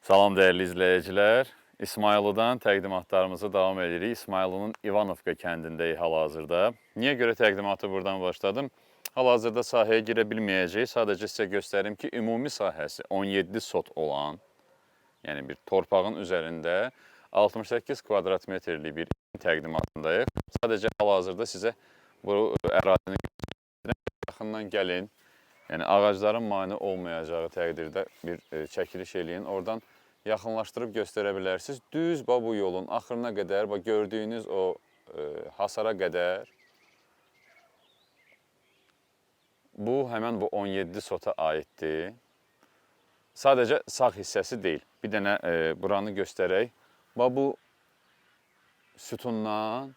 Salam dəyərli izləyicilər. İsmayılıdan təqdimatlarımızı davam edirik. İsmayılının İvanovka kəndindəyik hal-hazırda. Niyə görə təqdimatı buradan başladım? Hal-hazırda sahəyə girə bilməyəcəyik. Sadəcə sizə göstərim ki, ümumi sahəsi 17 sot olan, yəni bir torpağın üzərində 68 kvadrat metrlik bir təqdimatındayıq. Sadəcə hal-hazırda sizə bu ərazini yaxından gəlin. Yəni ağacların mane olmayacağı təqdirdə bir çəkiliş eləyin. Oradan yaxınlaşdırıb göstərə bilərsiniz. Düz bu yolun axırına qədər, gördüyünüz o hasara qədər bu həmən bu 17 sota aiddir. Sadəcə sağ hissəsi deyil. Bir dənə buranı göstərək. Bu sütundan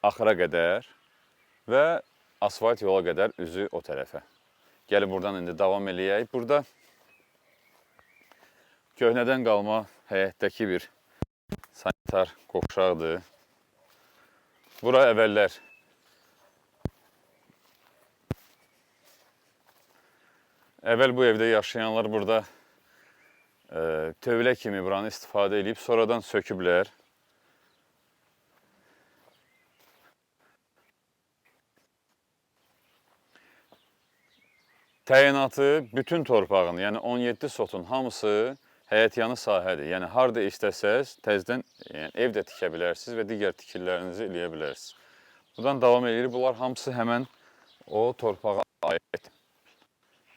axıra qədər və asfalt yola qədər üzü o tərəfə. Gəlin buradan indi davam eləyək. Burada köhnədən qalma həyətdəki bir sanitar qovşaqdır. Bura əvvəllər bu evdə yaşayanlar burada tövlə kimi buranı istifadə edib, sonradan söküblər. Təyinatı bütün torpağın, yəni 17 sotun hamısı həyətyanı sahədir. Yəni harda istəsəz təzədən ev də tikə bilərsiniz və digər tikililərinizi eləyə bilərsiniz. Buradan davam edirik. Bunlar hamısı həmən o torpağa aid.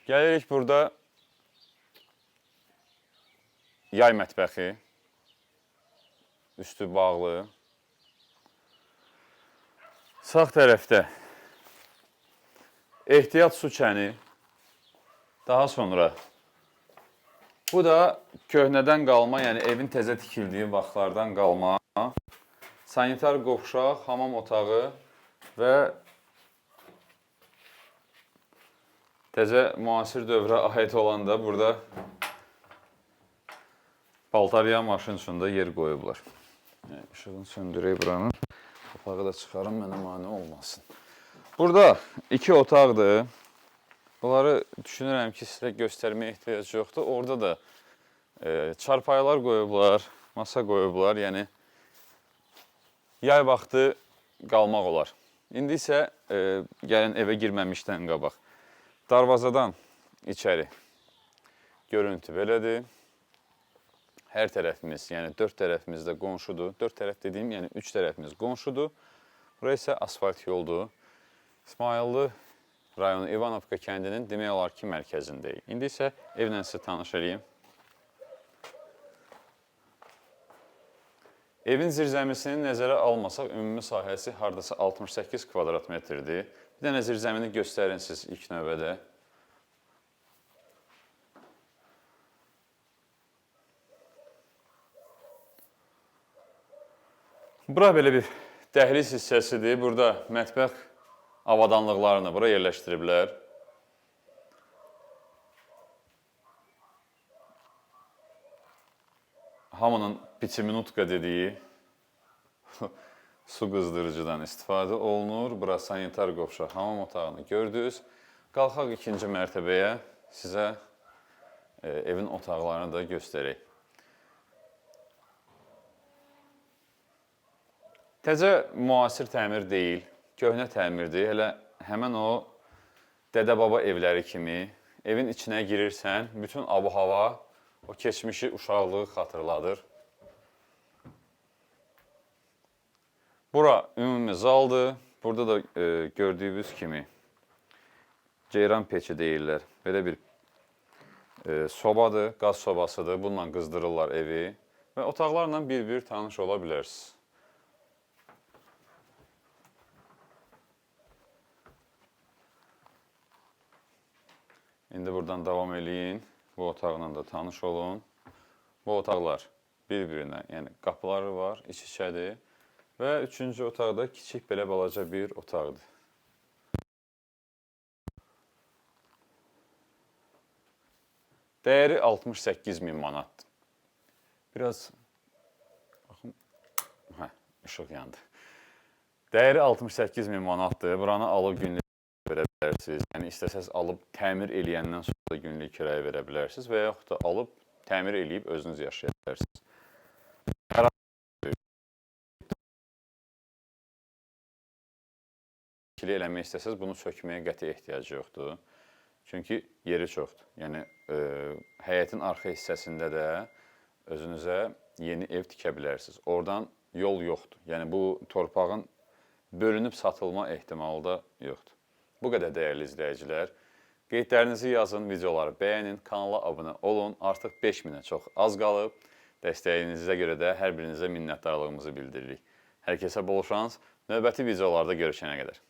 Gəlirik burada yay mətbəxi, üstü bağlı. Sağ tərəfdə ehtiyat su çəni. Daha sonra bu da köhnədən qalma, yəni evin təzə tikildiyi vaxtlardan qalma sanitar qovşaq, hamam otağı və təzə müasir dövrə aid olan da burada paltaryan maşın üçün də yer qoyublar. İşığını söndürək buranın. Otağı da çıxarım, mənə mane olmasın. Burada 2 otaqdır. Bunları düşünürəm ki, sizə göstərməyə ehtiyac yoxdur. Orada da çarpayılar qoyublar, masa qoyublar. Yəni, yay vaxtı qalmaq olar. İndi isə gəlin evə girməmişdən qabaq. Darvazadan içəri görüntü belədir. Hər tərəfimiz, yəni 4 tərəfimiz də qonşudur. 4 tərəf dediyim, yəni 3 tərəfimiz qonşudur. Burası isə asfalt yoldur. İsmayıllı rayonu İvanovka kəndinin demək olar ki, mərkəzindəyik. İndi isə evlə sizə tanış edeyim. Evin zirzəmisini nəzərə almasaq, ümumi sahəsi hardasa 68 kvadrat metrdir. Bir dənə zirzəmini göstərin siz ilk növbədə. Bura belə bir dəhliz hissəsidir. Burada mətbəx avadanlıqlarını bura yerləşdiriblər. Hamının piçiminutka dediyi su qızdırıcıdan istifadə olunur. Bura sanitar qovşaq, hamam otağını gördünüz. Qalxaq ikinci mərtəbəyə sizə evin otaqlarını da göstərək. Təzə müasir təmir deyil. Köhnə təmirdir, elə həmən o dədə-baba evləri kimi evin içinə girirsən, bütün abu-hava o keçmişi, uşaqlığı xatırladır. Bura ümumi zaldır. Burada da gördüyünüz kimi ceyran peçi deyirlər. Belə bir sobadır, qaz sobasıdır. Bununla qızdırırlar evi və otaqlarla bir-bir tanış ola bilərsiniz. İndi buradan davam eləyin. Bu otaqla da tanış olun. Bu otaqlar bir-birinə, yəni qapıları var, iç-içədir. Və üçüncü otaqda kiçik belə balaca bir otaqdır. Dəyəri 68.000 manatdır. Biraz, baxın, işıq yandı. Dəyəri 68.000 manatdır. Buranı alıb günlük verə bilərsiniz. Yəni, istəsəz alıb təmir eləyəndən sonra da günlük kirayə verə bilərsiniz və yaxud da alıb təmir eləyib özünüz yaşaya bilərsiniz. İkili eləmək istəsəz, bunu sökməyə qəti ehtiyac yoxdur. Çünki yeri çoxdur. Yəni, həyətin arxa hissəsində də özünüzə yeni ev tikə bilərsiniz. Oradan yol yoxdur. Yəni, bu torpağın bölünüb satılma ehtimalı da yoxdur. Bu qədər dəyərli izləyicilər. Qeydlərinizi yazın, videoları bəyənin, kanala abunə olun. Artıq 5000-ə çox az qalıb. Dəstəyinizə görə də hər birinizə minnətdarlığımızı bildiririk. Hər kəsə bol şans. Növbəti videolarda görüşənə qədər.